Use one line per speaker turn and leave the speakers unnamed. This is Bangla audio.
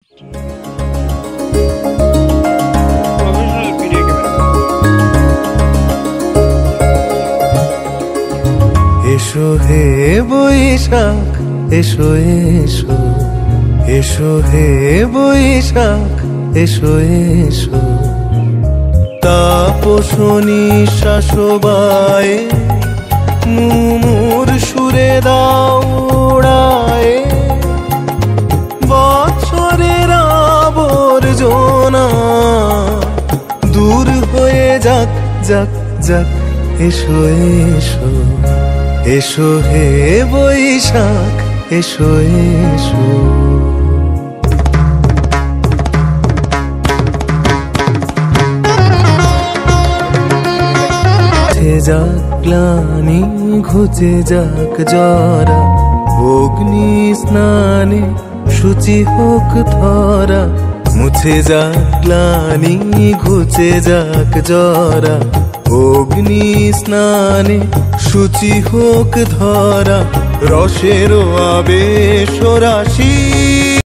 এসো হে বৈশাখ এসো এসো, এসো হে বৈশাখ এসো এসো। তাপসনী শাসবায়ে মুমুর সুরে দাও উড়ায়ে, বছরের আবর্জনা দূর হয়ে যাক যাক যাক। এসো এসো, এসো হে বৈশাখ এসো এসো। যাক গ্লানি ঘুচে যাক জরা, অগ্নি স্নানে শুচি হোক ধরা। মুছে যাক গ্লানি ঘুচে যাক জরা, অগ্নি স্নানে শুচি হোক ধরা। রসের আবেশ রাশি